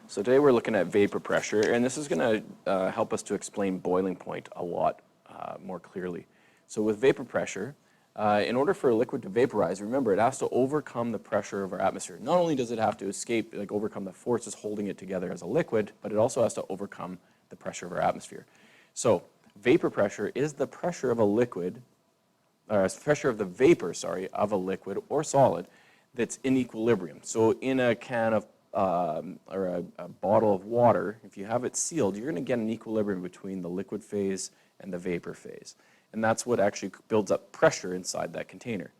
So today we're looking at vapor pressure, and this is going to help us to explain boiling point a lot more clearly. So with vapor pressure, in order for a liquid to vaporize, remember it has to overcome the pressure of our atmosphere. Not only does it have to escape, like overcome the forces holding it together as a liquid, but it also has to overcome the pressure of our atmosphere. So vapor pressure is the pressure of a liquid, or pressure of the vapor, sorry, of a liquid or solid that's in equilibrium. So in a can of or a bottle of water, if you have it sealed, you're going to get an equilibrium between the liquid phase and the vapor phase. And that's what actually builds up pressure inside that container.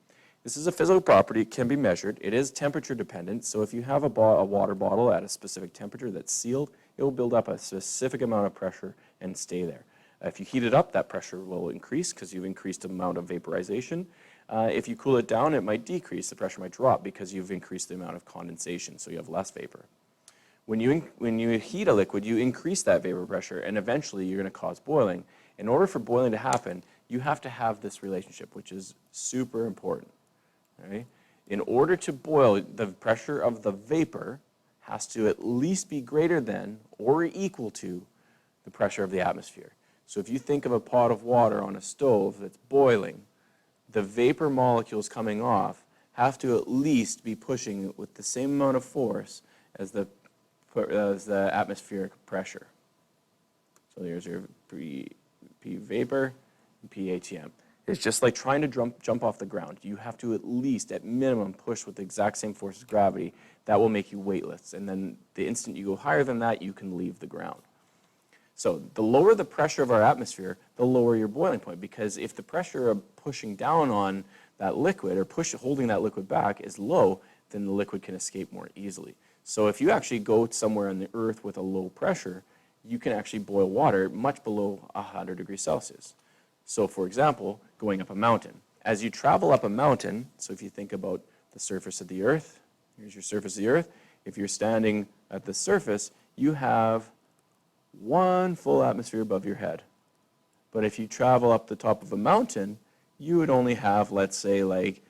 This is a physical property. It can be measured. It is temperature dependent. So if you have a water bottle at a specific temperature that's sealed, it will build up a specific amount of pressure and stay there. If you heat it up, that pressure will increase because you've increased the amount of vaporization. If you cool it down, it might decrease. The pressure might drop because you've increased the amount of condensation, so you have less vapor. When you heat a liquid, you increase that vapor pressure, and eventually you're going to cause boiling. In order for boiling to happen, you have to have this relationship, which is super important. Right? In order to boil, the pressure of the vapor has to at least be greater than or equal to the pressure of the atmosphere. So if you think of a pot of water on a stove that's boiling, the vapor molecules coming off have to at least be pushing with the same amount of force as the atmospheric pressure. So there's your P vapor and P ATM. It's just like trying to jump off the ground. You have to at least, at minimum, push with the exact same force as gravity. That will make you weightless. And then the instant you go higher than that, you can leave the ground. So the lower the pressure of our atmosphere, the lower your boiling point, because if the pressure of pushing down on that liquid or holding that liquid back is low, then the liquid can escape more easily. So if you actually go somewhere on the earth with a low pressure, you can actually boil water much below 100 degrees Celsius. So for example, going up a mountain. As you travel up a mountain, so if you think about the surface of the earth, here's your surface of the earth. If you're standing at the surface, you have one full atmosphere above your head. But if you travel up the top of a mountain, you would only have, let's say, like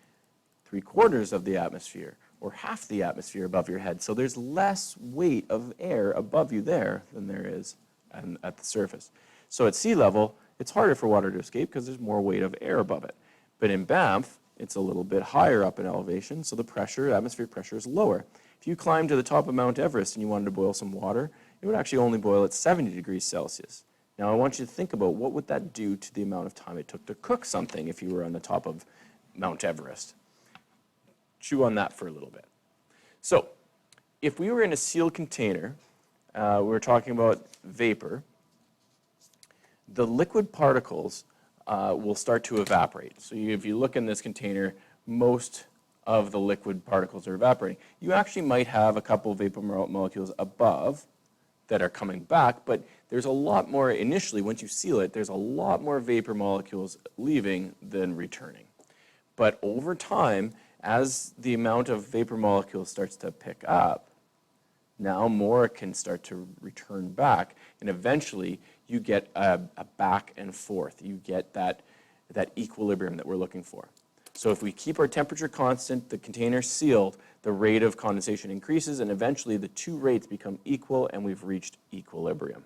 3/4 of the atmosphere or half the atmosphere above your head. So there's less weight of air above you there than there is at the surface. So at sea level, it's harder for water to escape because there's more weight of air above it. But in Banff, it's a little bit higher up in elevation, so the pressure, atmospheric pressure, is lower. If you climbed to the top of Mount Everest and you wanted to boil some water, it would actually only boil at 70 degrees Celsius. Now I want you to think about what would that do to the amount of time it took to cook something if you were on the top of Mount Everest. Chew on that for a little bit. So if we were in a sealed container, we were talking about vapor, the liquid particles will start to evaporate. So if you look in this container, most of the liquid particles are evaporating. You actually might have a couple of vapor molecules above that are coming back, but there's a lot more initially, once you seal it, there's a lot more vapor molecules leaving than returning. But over time, as the amount of vapor molecules starts to pick up, now more can start to return back, and eventually you get a back and forth. You get that equilibrium that we're looking for. So if we keep our temperature constant, the container sealed, the rate of condensation increases, and eventually the two rates become equal, and we've reached equilibrium.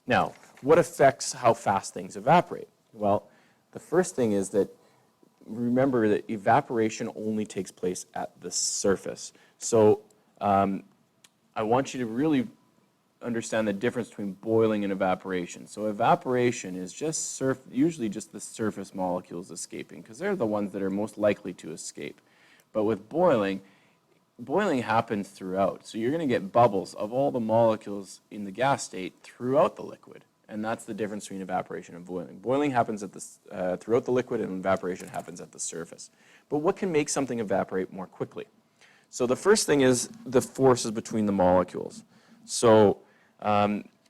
Now, what affects how fast things evaporate? Well, the first thing is that remember that evaporation only takes place at the surface. So I want you to really understand the difference between boiling and evaporation. So evaporation is just usually just the surface molecules escaping, because they're the ones that are most likely to escape. But with boiling happens throughout. So you're going to get bubbles of all the molecules in the gas state throughout the liquid. And that's the difference between evaporation and boiling. Boiling happens at throughout the liquid, and evaporation happens at the surface. But what can make something evaporate more quickly? So the first thing is the forces between the molecules. So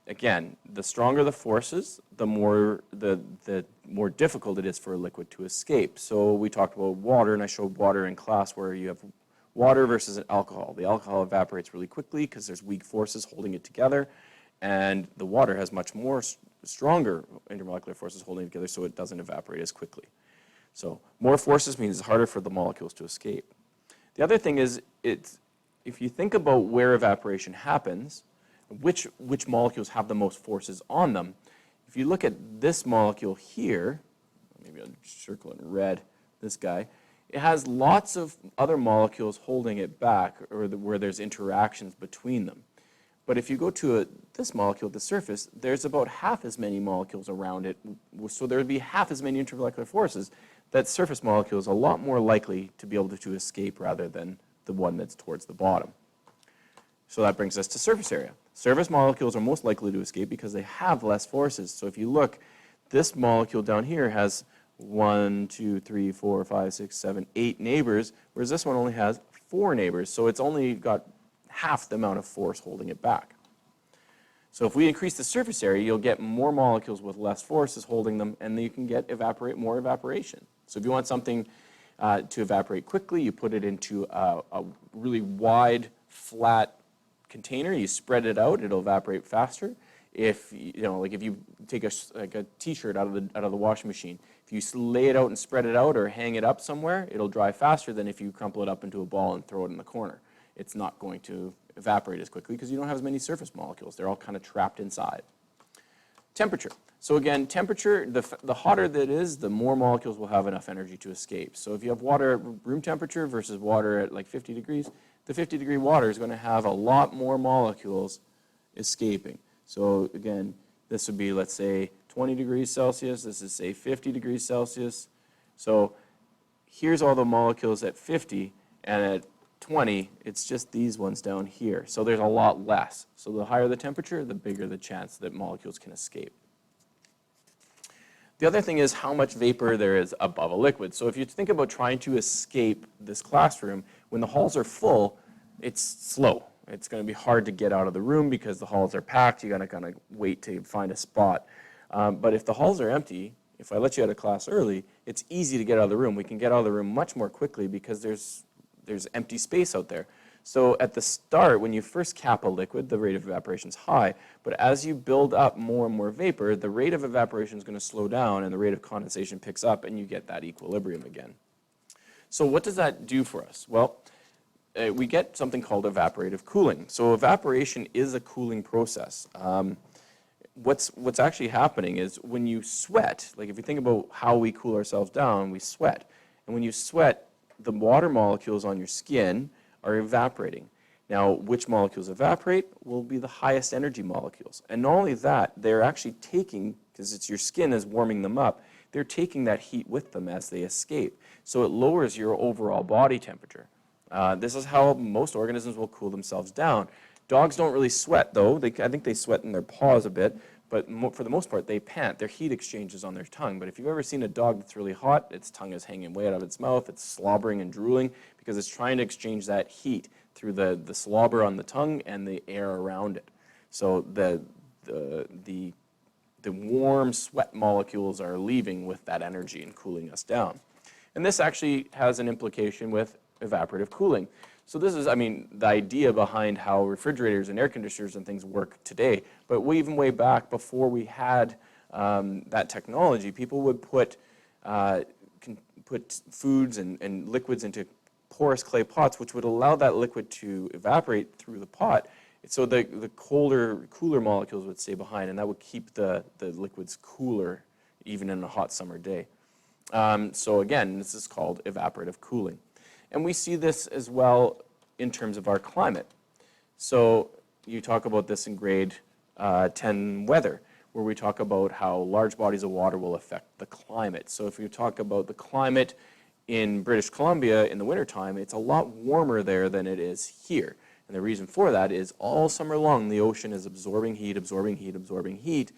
again, the stronger the forces, the more difficult it is for a liquid to escape. So we talked about water, and I showed water in class where you have water versus an alcohol. The alcohol evaporates really quickly because there's weak forces holding it together, and the water has much more stronger intermolecular forces holding it together, so it doesn't evaporate as quickly. So more forces means it's harder for the molecules to escape. The other thing is if you think about where evaporation happens, which molecules have the most forces on them, if you look at this molecule here, maybe I'll circle it in red, this guy, it has lots of other molecules holding it back, or where there's interactions between them. But if you go to this molecule at the surface, there's about half as many molecules around it, so there would be half as many intermolecular forces. That surface molecule is a lot more likely to be able to escape rather than the one that's towards the bottom. So that brings us to surface area. Surface molecules are most likely to escape because they have less forces. So if you look, this molecule down here has 1, 2, 3, 4, 5, 6, 7, 8 neighbors, whereas this one only has 4 neighbors. So it's only got half the amount of force holding it back. So if we increase the surface area, you'll get more molecules with less forces holding them, and then you can get more evaporation. So if you want something to evaporate quickly, you put it into a really wide, flat container. You spread it out; it'll evaporate faster. If if you take a T-shirt out of the washing machine, if you lay it out and spread it out, or hang it up somewhere, it'll dry faster than if you crumple it up into a ball and throw it in the corner. It's not going to evaporate as quickly because you don't have as many surface molecules. They're all kind of trapped inside. Temperature. So again, temperature, the hotter that it is, the more molecules will have enough energy to escape. So if you have water at room temperature versus water at like 50 degrees, the 50-degree water is going to have a lot more molecules escaping. So again, this would be, let's say, 20 degrees Celsius. This is, say, 50 degrees Celsius. So here's all the molecules at 50, and at 20, it's just these ones down here. So there's a lot less. So the higher the temperature, the bigger the chance that molecules can escape. The other thing is how much vapor there is above a liquid. So if you think about trying to escape this classroom, when the halls are full, it's slow. It's going to be hard to get out of the room because the halls are packed. You're going to kind of wait to find a spot. But if the halls are empty, if I let you out of class early, it's easy to get out of the room. We can get out of the room much more quickly because there's empty space out there. So at the start, when you first cap a liquid, the rate of evaporation is high. But as you build up more and more vapor, the rate of evaporation is going to slow down and the rate of condensation picks up and you get that equilibrium again. So what does that do for us? Well, we get something called evaporative cooling. So evaporation is a cooling process. What's actually happening is when you sweat, like if you think about how we cool ourselves down, we sweat. And when you sweat, the water molecules on your skin are evaporating. Now, which molecules evaporate will be the highest energy molecules. And not only that, they're actually taking, because it's your skin is warming them up, they're taking that heat with them as they escape. So it lowers your overall body temperature. This is how most organisms will cool themselves down. Dogs don't really sweat, though. I think they sweat in their paws a bit, but for the most part, they pant. Their heat exchanges on their tongue. But if you've ever seen a dog that's really hot, its tongue is hanging way out of its mouth, it's slobbering and drooling because it's trying to exchange that heat through the slobber on the tongue and the air around it. So the warm sweat molecules are leaving with that energy and cooling us down. And this actually has an implication with evaporative cooling. So this is, the idea behind how refrigerators and air conditioners and things work today. But even way back before we had that technology, people would put foods and liquids into porous clay pots, which would allow that liquid to evaporate through the pot. So the cooler molecules would stay behind, and that would keep the liquids cooler even in a hot summer day. So again, this is called evaporative cooling. And we see this as well in terms of our climate. So you talk about this in grade 10 weather, where we talk about how large bodies of water will affect the climate. So if you talk about the climate in British Columbia in the wintertime, it's a lot warmer there than it is here. And the reason for that is all summer long, the ocean is absorbing heat, absorbing heat, absorbing heat.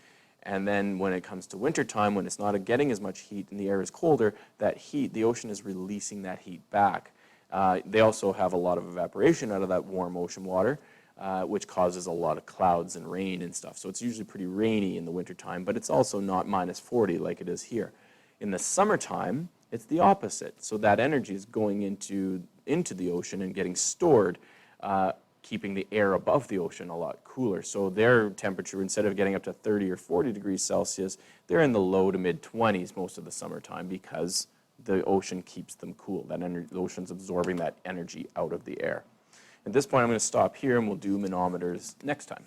And then when it comes to wintertime, when it's not getting as much heat and the air is colder, that heat, the ocean is releasing that heat back. They also have a lot of evaporation out of that warm ocean water, which causes a lot of clouds and rain and stuff. So it's usually pretty rainy in the wintertime, but it's also not minus 40 like it is here. In the summertime, it's the opposite. So that energy is going into the ocean and getting stored, keeping the air above the ocean a lot cooler. So their temperature, instead of getting up to 30 or 40 degrees Celsius, they're in the low to mid 20s most of the summertime because the ocean keeps them cool. The ocean's absorbing that energy out of the air. At this point, I'm going to stop here and we'll do manometers next time.